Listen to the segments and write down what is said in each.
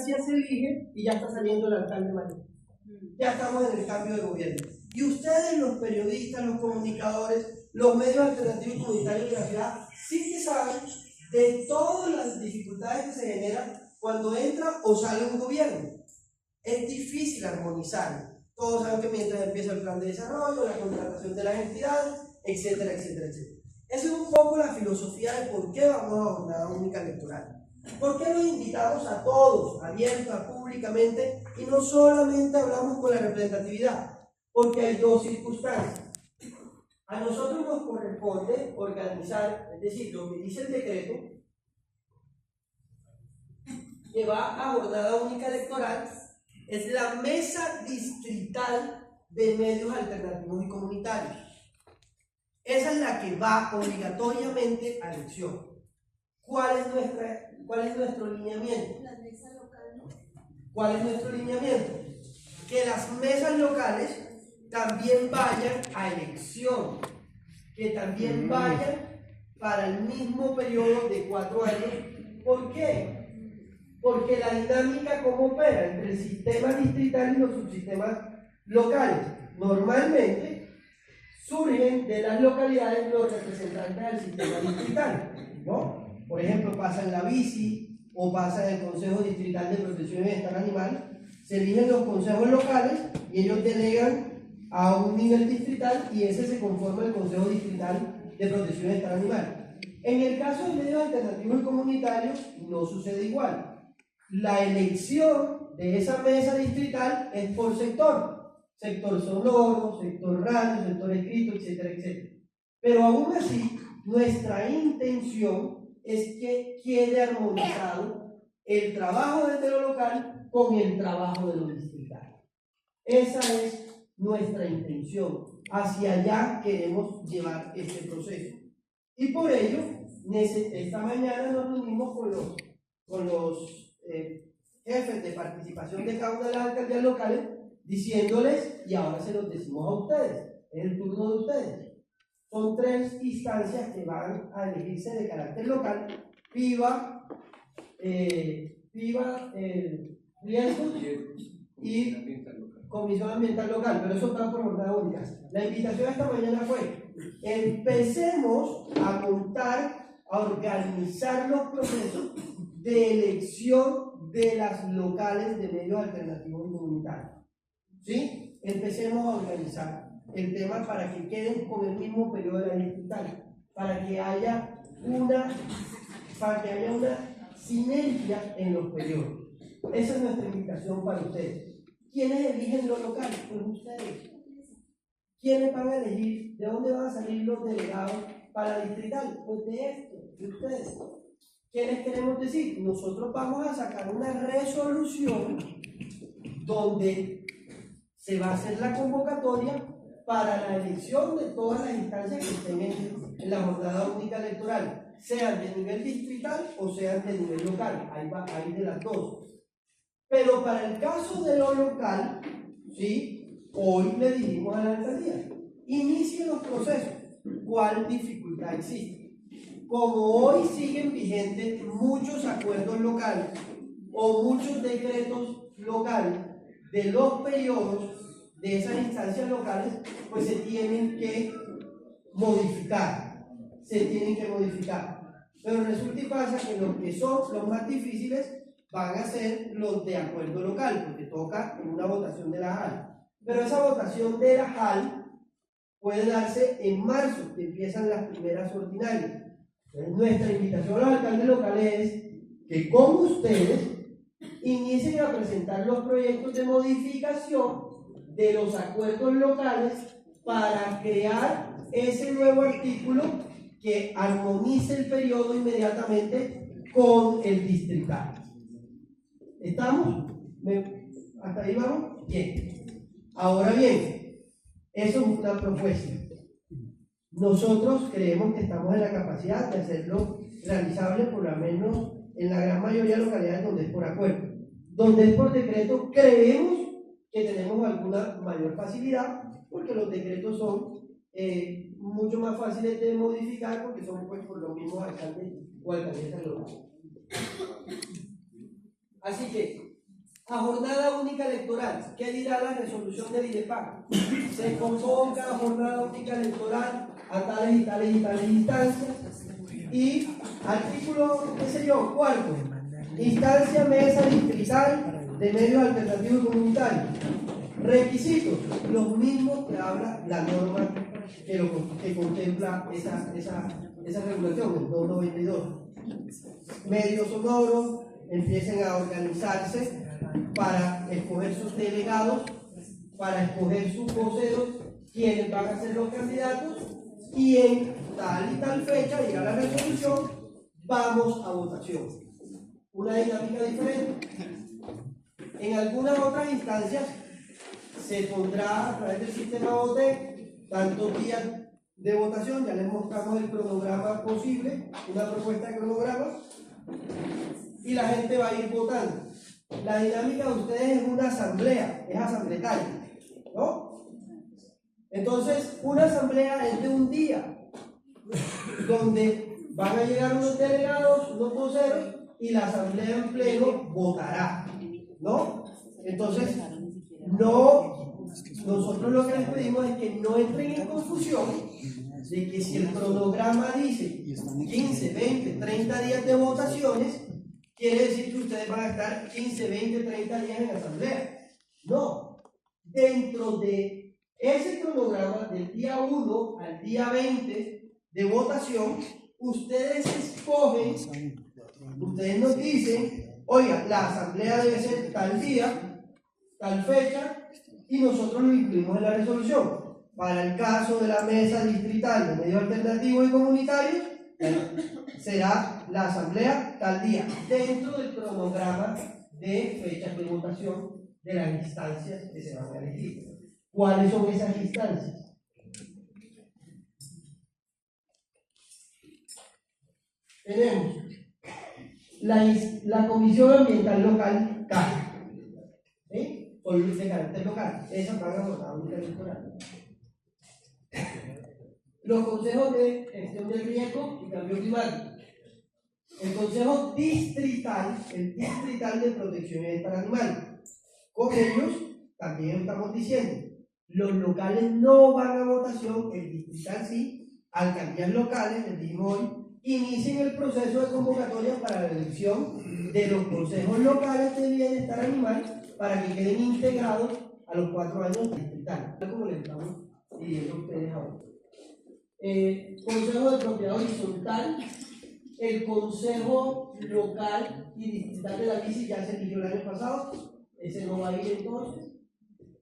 ya se elige y ya está saliendo el alcalde mayor. Ya estamos en el cambio de gobierno. Y ustedes, los periodistas, los comunicadores, los medios alternativos comunitarios de la ciudad, sí que saben de todas las dificultades que se generan cuando entra o sale un gobierno. Es difícil armonizar. Todos saben que mientras empieza el plan de desarrollo, la contratación de las entidades, etcétera, etcétera, etcétera. Esa es un poco la filosofía de por qué vamos a jornada única electoral. ¿Por qué nos invitamos a todos, abierta, públicamente, y no solamente hablamos con la representatividad? Porque hay dos circunstancias. A nosotros nos corresponde organizar, es decir, lo que dice el decreto, que va a jornada única electoral, es la mesa distrital de medios alternativos y comunitarios. Esa es la que va obligatoriamente a elección. ¿Cuál es nuestro lineamiento? Las mesas locales. ¿Cuál es nuestro lineamiento? Que las mesas locales también vayan a elección, que también vayan para el mismo periodo de 4 años. ¿Por qué? Porque la dinámica como opera entre el sistema distrital y los subsistemas locales. Normalmente surgen de las localidades los representantes del sistema distrital, ¿no? Por ejemplo, pasa en la bici o pasa en el Consejo Distrital de Protección y Bienestar Animal, se eligen los consejos locales y ellos delegan a un nivel distrital y ese se conforma el Consejo Distrital de Protección y Bienestar Animal. En el caso de medios alternativos y comunitarios no sucede igual. La elección de esa mesa distrital es por sector sonoro, sector radio, sector escrito, etcétera, etcétera. Pero aún así, nuestra intención es que quede armonizado el trabajo desde lo local con el trabajo de lo distrital. Esa es nuestra intención. Hacia allá queremos llevar este proceso. Y por ello, esta mañana nos reunimos con los jefes de participación de cada una de las alcaldías locales, diciéndoles, y ahora se los decimos a ustedes, es el turno de ustedes. Son 3 instancias que van a elegirse de carácter local: PIBA, riesgos y Comisión Ambiental Local, pero eso está por jornada única. La invitación esta mañana fue: empecemos a montar, a organizar los procesos de elección de las locales de medios alternativos y comunitarios. ¿Sí? Empecemos a organizar el tema para que queden con el mismo periodo de la distrital, para que haya una sinergia en los periodos. Esa es nuestra invitación para ustedes. ¿Quiénes eligen lo local? Pues ustedes. ¿Quiénes van a elegir? ¿De dónde van a salir los delegados para la distrital? Pues de esto, de ustedes. ¿Qué les queremos decir? Nosotros vamos a sacar una resolución donde se va a hacer la convocatoria para la elección de todas las instancias que estén en la jornada única electoral, sean de nivel distrital o sean de nivel local. Hay de las dos. Pero para el caso de lo local, ¿sí? Hoy le dijimos a la alcaldía: inicie los procesos. ¿Cuál dificultad existe? Como hoy siguen vigentes muchos acuerdos locales o muchos decretos locales de los periodos de esas instancias locales, pues se tienen que modificar. Pero resulta y pasa que los que son los más difíciles van a ser los de acuerdo local, porque toca en una votación de la JAL. Pero esa votación de la JAL puede darse en marzo, que empiezan las primeras ordinarias. Entonces, nuestra invitación a los alcaldes locales es que con ustedes inicien a presentar los proyectos de modificación de los acuerdos locales para crear ese nuevo artículo que armonice el periodo inmediatamente con el distrital. ¿Estamos? ¿Hasta ahí vamos? Bien. Ahora bien, eso es una propuesta. Nosotros creemos que estamos en la capacidad de hacerlo realizable, por lo menos en la gran mayoría de localidades donde es por acuerdo. Donde es por decreto, creemos que tenemos alguna mayor facilidad, porque los decretos son mucho más fáciles de modificar, porque son pues por los mismos alcaldes o alcaldesas locales. Así que, a jornada única electoral, ¿qué dirá la resolución del IDEPAC? Se convoca a jornada única electoral a tales y tales y tales instancias. Y artículo, qué sé yo, cuarto, instancia mesa distrital de medios alternativos y comunitarios. Requisitos, los mismos que habla la norma que contempla esa regulación, el 292. Medios sonoros empiecen a organizarse para escoger sus delegados, para escoger sus voceros, quienes van a ser los candidatos, y en tal y tal fecha llega la resolución, vamos a votación. Una dinámica diferente. En algunas otras instancias se pondrá a través del sistema VOTE tantos días de votación, ya les mostramos el cronograma posible, una propuesta de cronograma, y la gente va a ir votando. La dinámica de ustedes es una asamblea, es asambletaria, ¿no? Entonces, una asamblea es de un día, donde van a llegar unos delegados, unos voceros, y la asamblea en pleno votará, ¿no? Entonces, nosotros lo que les pedimos es que no entren en confusión de que si el cronograma dice 15, 20, 30 días de votaciones, quiere decir que ustedes van a estar 15, 20, 30 días en asamblea. No, dentro de ese cronograma del día 1 al día 20 de votación, ustedes escogen, ustedes nos dicen, oiga, la asamblea debe ser tal día, tal fecha, y nosotros lo incluimos en la resolución. Para el caso de la mesa distrital de medios alternativos y comunitarios, será la asamblea tal día, dentro del cronograma de fechas de votación de las instancias que se van a elegir. ¿Cuáles son esas instancias? Tenemos la Comisión Ambiental Local, CAL, con de carácter local, esas van a jornada única electoral. Los consejos de gestión del riesgo y cambio climático. El consejo distrital, el distrital de protección y bienestar animal. Con ellos también estamos diciendo, los locales no van a votación, el distrital sí, alcaldías locales, les dijimos hoy, inicien el proceso de convocatoria para la elección de los consejos locales de bienestar animal para que queden integrados a los 4 años distrital, como les estamos pidiendo a ustedes ahora. Consejo de propiedad horizontal, el consejo local y distrital de la bici ya se eligió el año pasado, ese no va a ir entonces.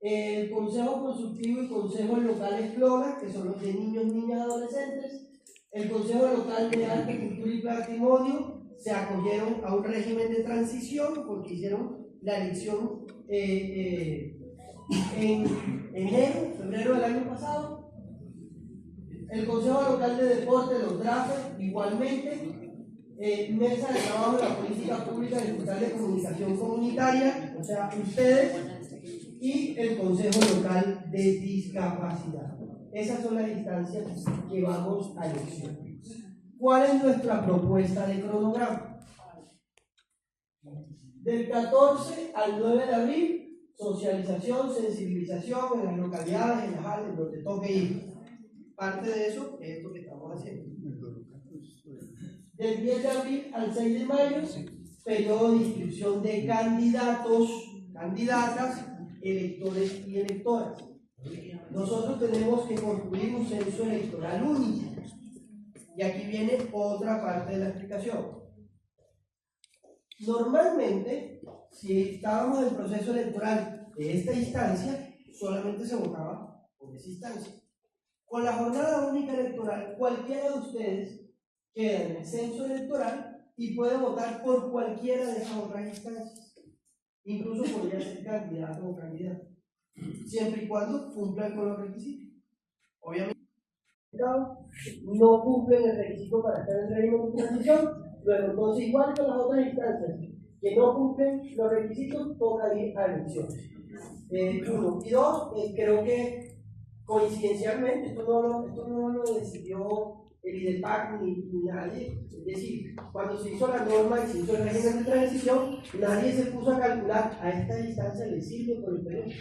El consejo consultivo y consejos locales CLONA, que son los de niños, niñas y adolescentes. El consejo local de arte, cultura y patrimonio se acogieron a un régimen de transición porque hicieron la elección en enero, febrero del año pasado. El Consejo Local de Deporte, los DRAFE, igualmente. Mesa de trabajo de la política pública digital de comunicación comunitaria, o sea, ustedes, y el Consejo Local de Discapacidad. Esas son las instancias que vamos a elección. ¿Cuál es nuestra propuesta de cronograma? Del 14 al 9 de abril, socialización, sensibilización en las localidades, en las áreas donde toque ir. Parte de eso es esto que estamos haciendo. Del 10 de abril al 6 de mayo, periodo de inscripción de candidatos, candidatas, electores y electoras. Nosotros tenemos que construir un censo electoral único. Y aquí viene otra parte de la explicación. Normalmente, si estábamos en el proceso electoral de esta instancia, solamente se votaba por esa instancia. Con la jornada única electoral, cualquiera de ustedes queda en el censo electoral y puede votar por cualquiera de esas otras instancias. Incluso podría ser candidato o candidata, siempre y cuando cumplan con los requisitos. Obviamente, no cumplen el requisito para estar en el régimen de transición, luego entonces igual que las otras instancias que no cumplen los requisitos, toca ir a elecciones. Uno. Y dos, creo que coincidencialmente, esto no lo decidió el IDEPAC ni nadie. Es decir, cuando se hizo la norma y se hizo el régimen de transición, nadie se puso a calcular a esta distancia le sirve por el Perú.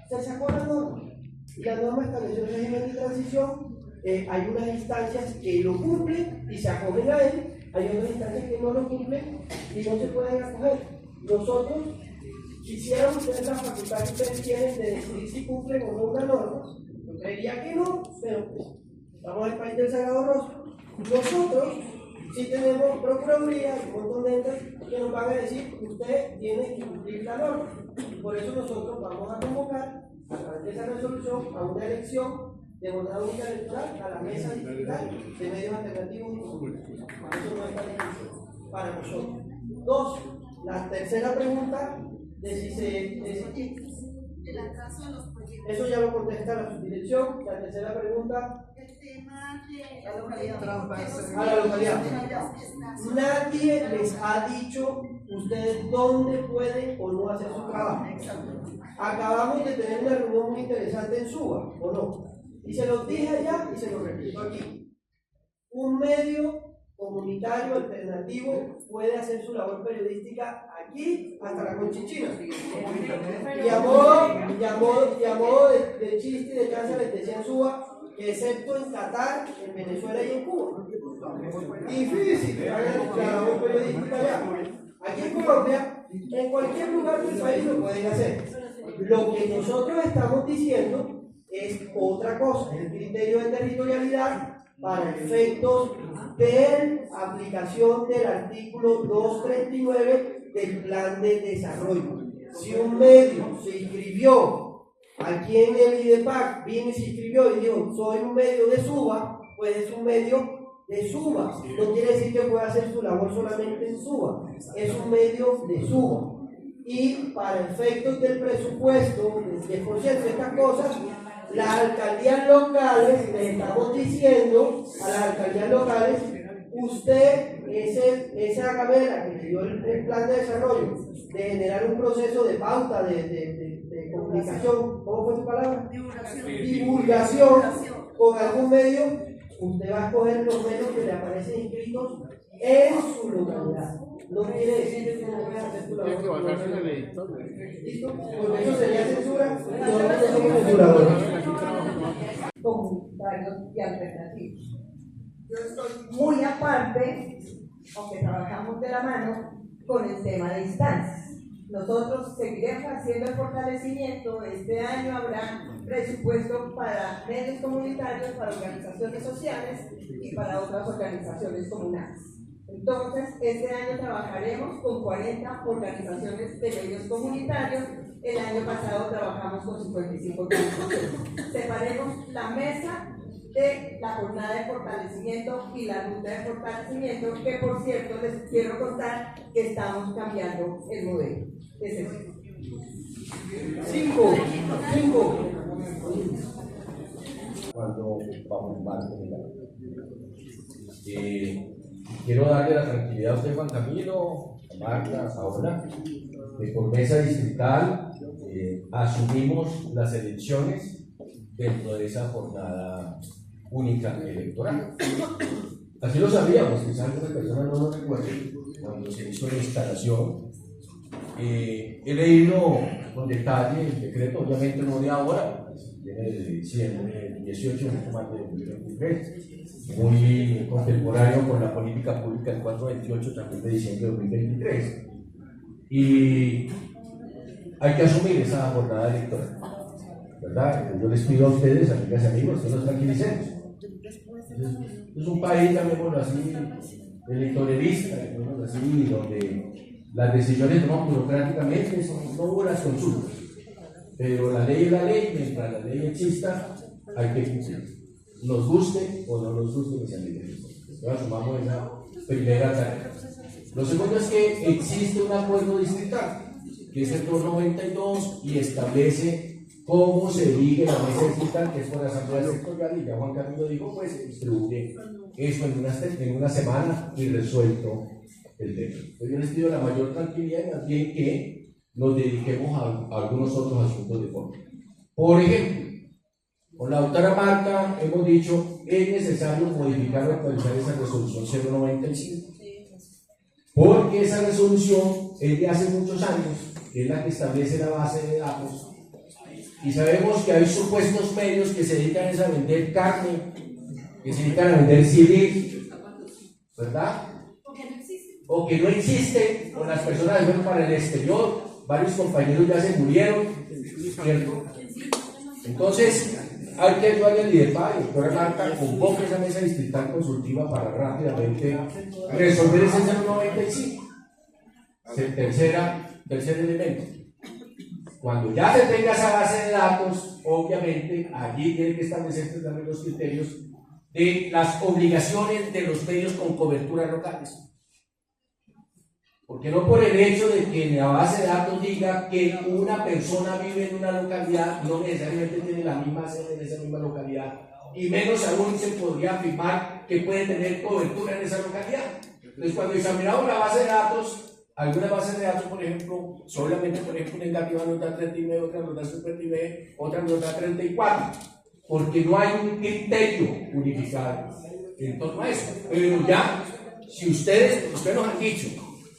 Se sacó la norma y la norma estableció el régimen de transición. Hay unas instancias que lo cumplen y se acogen a él, hay otras instancias que no lo cumplen y no se pueden acoger. Nosotros quisiéramos tener la facultad que ustedes tienen de decidir si cumplen o no una norma. Yo creería que no, pero pues, estamos en el país del Sagrado Rostro. Nosotros sí tenemos procuraduría y un montón de entes que nos van a decir que usted tiene que cumplir la norma. Por eso nosotros vamos a convocar a través de esa resolución a una elección de jornada única electoral a la mesa distrital de medios alternativos y públicos. Eso no está difícil para nosotros. Dos, la tercera pregunta de si el atraso de los proyectos. eso ya lo contesta la subdirección. La tercera pregunta, El tema de a la localidad. Nadie. Nadie les ha dicho ustedes dónde pueden o no hacer su trabajo. Acabamos de tener una reunión muy interesante en Suba, ¿o no? Y se los dije allá y se los repito aquí. Un medio comunitario alternativo puede hacer su labor periodística aquí hasta la Conchichina. Y a modo de chiste y de cansa les decía en Suba, excepto en Qatar, en Venezuela y en Cuba. Difícil que hagan la labor periodística allá. Aquí en Colombia, en cualquier lugar del país lo pueden hacer. Lo que nosotros estamos diciendo es otra cosa, el criterio de territorialidad para efectos de aplicación del artículo 239 del plan de desarrollo. Si un medio se inscribió aquí en el IDEPAC, vino y se inscribió y dijo, soy un medio de Suba, pues es un medio de Suba. No quiere decir que pueda hacer su labor solamente en Suba, es un medio de Suba. Y para efectos del presupuesto, del 10% de estas cosas, las alcaldías locales, le estamos diciendo a las alcaldías locales, usted, esa gamela que le dio el plan de desarrollo, de generar un proceso de pauta, de comunicación, ¿cómo fue tu palabra? Divulgación con algún medio, usted va a escoger los medios que le aparecen inscritos en su localidad. No quiere decir que no puedes hacer tu labor. ¿Listo? Porque eso sería censura y nosotros no somos censuradores. Comunitarios y alternativos. Yo estoy muy aparte, aunque trabajamos de la mano, con el tema de instancias. Nosotros seguiremos haciendo el fortalecimiento. Este año habrá presupuesto para medios comunitarios, para organizaciones sociales y para otras organizaciones comunales. Entonces, este año trabajaremos con 40 organizaciones de medios comunitarios. El año pasado trabajamos con 55 organizaciones. Separemos la mesa de la jornada de fortalecimiento y la ruta de fortalecimiento, que por cierto les quiero contar que estamos cambiando el modelo. Es eso. 5. Cuando vamos mal con quiero darle la tranquilidad a usted, Juan Camilo, a Marta, a Paola, que por mesa distrital asumimos las elecciones dentro de esa jornada única electoral. Así lo sabíamos, quizás algunas personas no lo recuerden, cuando se hizo la instalación. He leído con detalle el decreto, obviamente no de ahora, viene de diciembre del 18, mucho más de 2023, muy contemporáneo con la política pública del 428 también de diciembre de 2023. Y hay que asumir esa jornada electoral, ¿verdad? Yo les pido a ustedes, amigas y amigos, que nos tranquilicemos. Es un país, llamémoslo así, electoralista, llamémoslo así, donde las decisiones no burocráticamente no hubo las consultas, pero la ley es la ley, mientras la ley exista hay que cumplir, nos guste o no nos guste que sean leyes. Entonces asumamos esa primera tarea. Lo segundo es que existe un acuerdo distrital, que es el 292 y establece cómo se elige la mesa distrital, que es por la asamblea sectorial, y ya Juan Camilo dijo, pues se distribuye eso en una semana y resuelto el tema. Entonces yo les pido la mayor tranquilidad y más bien que nos dediquemos a algunos otros asuntos de fondo. Por ejemplo, Con la doctora Marta hemos dicho es necesario modificar o actualizar esa resolución 095, porque esa resolución es de hace muchos años, que es la que establece la base de datos, y sabemos que hay supuestos medios que se dedican a vender carne, que se dedican a vender CD, ¿verdad? O que no existe, o las personas fueron para el exterior, varios compañeros ya se murieron, ¿cierto? Entonces, hay que actuar en el IDEPA, doctora Marta, convoque esa mesa distrital consultiva para rápidamente resolver ese 095. Tercer elemento. Cuando ya se tenga esa base de datos, obviamente, allí tienen que establecerse también los criterios de las obligaciones de los medios con coberturas locales. Porque no por el hecho de que en la base de datos diga que una persona vive en una localidad, no necesariamente tiene la misma sede en esa misma localidad, y menos aún se podría afirmar que puede tener cobertura en esa localidad. Entonces, cuando examinamos la base de datos, algunas bases de datos, por ejemplo, solamente, por ejemplo, negativa nos da 39, otra nos da 59, otra nos da 34, porque no hay un criterio unificado en torno a eso. Pero ya, si ustedes nos han dicho,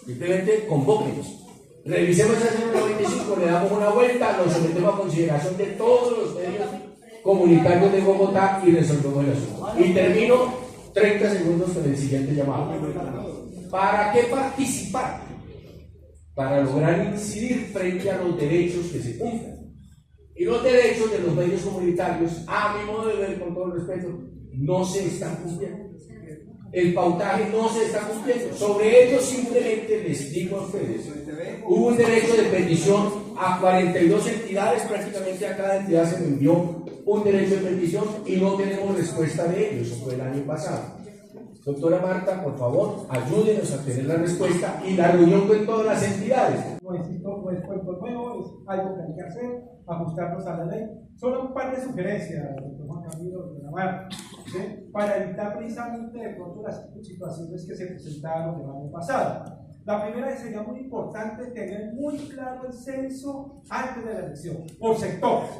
simplemente convóquenos, revisemos esa 095, le damos una vuelta, lo sometemos a consideración de todos los medios comunitarios de Bogotá y resolvemos el asunto. Y termino 30 segundos con el siguiente llamado. ¿Para qué participar? Para lograr incidir frente a los derechos que se cumplan. Y los derechos de los medios comunitarios, a mi modo de ver, con todo el respeto, no se están cumpliendo. El pautaje no se está cumpliendo. Sobre ello simplemente les digo a ustedes, hubo un derecho de petición a 42 entidades, prácticamente a cada entidad se le envió un derecho de petición y no tenemos respuesta de ellos. Eso fue el año pasado. Doctora Marta, por favor, ayúdenos a tener la respuesta y la reunión con todas las entidades. No es cuento nuevo, es algo que hay que hacer, ajustarnos a la ley. Solo un par de sugerencias, doctor Juan Camilo, doctora Marta, ¿sí? Para evitar precisamente de pronto las situaciones que se presentaron el año pasado. La primera es que sería muy importante tener muy claro el censo antes de la elección, por sectores,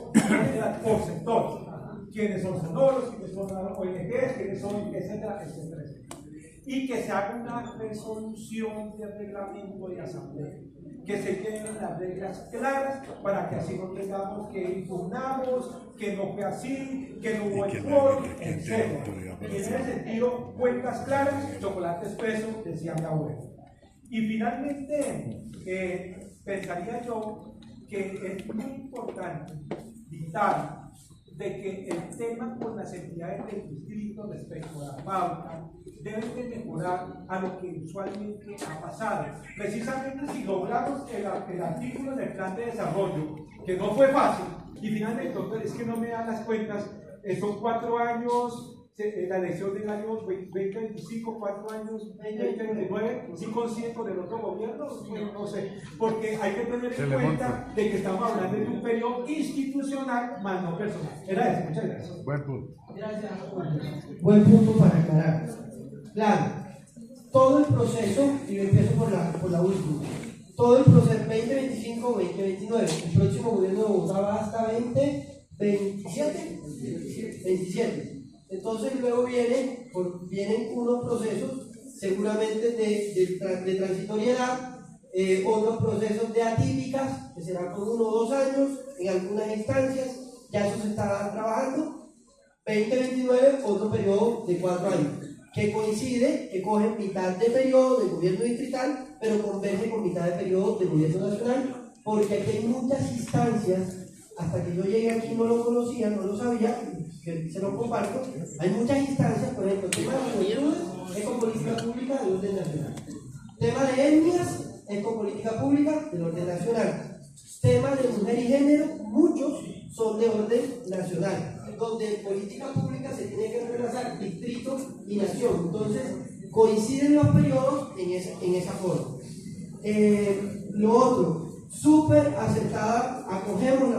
por sectores. Quiénes son sonoros, quiénes son ONGs, quiénes son, etcétera, etcétera, etcétera. Y que se haga una resolución de reglamento de asamblea, que se queden las reglas claras para que así no tengamos que impugnamos, que no fue así, que no hubo el quórum, etcétera. Y en ese sentido, cuentas claras, chocolate espeso, decía mi abuelo. Y finalmente, pensaría yo que es muy importante, vital, de que el tema con las entidades del distrito respecto a la pauta deben de mejorar a lo que usualmente ha pasado. Precisamente si logramos el artículo del plan de desarrollo, que no fue fácil, y finalmente, doctor, es que no me dan las cuentas, son 4 años, la elección del año 2025, 4 años, 2029, sí consiento del otro gobierno, bueno, no sé, porque hay que tener en cuenta de que estamos hablando de un periodo institucional más no personal. Era eso, muchas gracias. Buen punto. Gracias. Buen punto para aclarar. Claro, todo el proceso, y yo empiezo por la última, todo el proceso 2025-2029, el próximo gobierno de Bogotá va hasta 2027. Entonces luego vienen unos procesos seguramente de transitoriedad, otros procesos de atípicas, que serán por 1 o 2 años, en algunas instancias, ya eso se está trabajando. 2029, otro periodo de 4 años, que coincide, que coge mitad de periodo del gobierno distrital, pero converge con mitad de periodo del gobierno nacional, porque aquí hay muchas instancias, hasta que yo llegué aquí no lo conocía, no lo sabía, que se lo comparto, hay muchas instancias, por ejemplo, tema de juventudes, ecopolítica pública del orden nacional, tema de etnias, ecopolítica pública del orden nacional, tema de mujer y género, muchos son de orden nacional, donde política pública se tiene que entrelazar distrito y nación, entonces coinciden los periodos en esa forma. Lo otro, súper aceptada, acogemos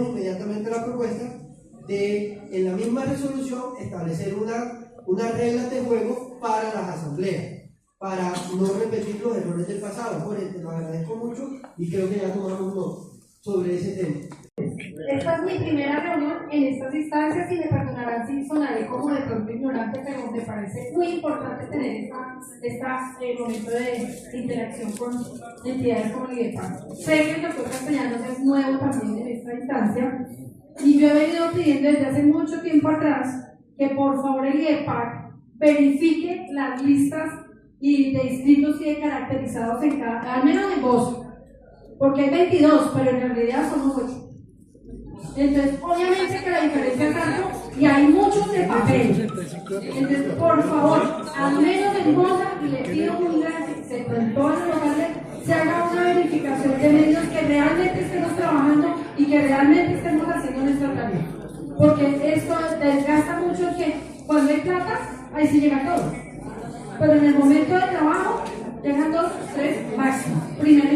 inmediatamente la propuesta de, en la misma resolución, establecer unas reglas de juego para las asambleas, para no repetir los errores del pasado. Jorge, te lo agradezco mucho y creo que ya tomamos nota sobre ese tema. Esta es mi primera reunión en estas instancias y me perdonarán si sonaré como de pronto ignorante, pero me parece muy importante tener este momento de interacción con entidades como el IDEPAC. Sé que el doctor Castellanos es nuevo también en esta instancia y yo he venido pidiendo desde hace mucho tiempo atrás que por favor el IDEPAC verifique las listas y de inscritos y de caracterizados en cada, al menos en voz, porque hay 22, pero en realidad somos 8. Entonces, obviamente que la diferencia es tanto y hay muchos de papel. Entonces, por favor, al menos en Moza, y le pido muy gracias, en todos los locales, se haga una verificación de medios que realmente estemos trabajando y que realmente estemos haciendo nuestra tarea. Porque esto desgasta mucho que cuando hay plata, ahí sí llega todo. Pero en el momento de trabajo, llegan 2, 3 máximo. Primero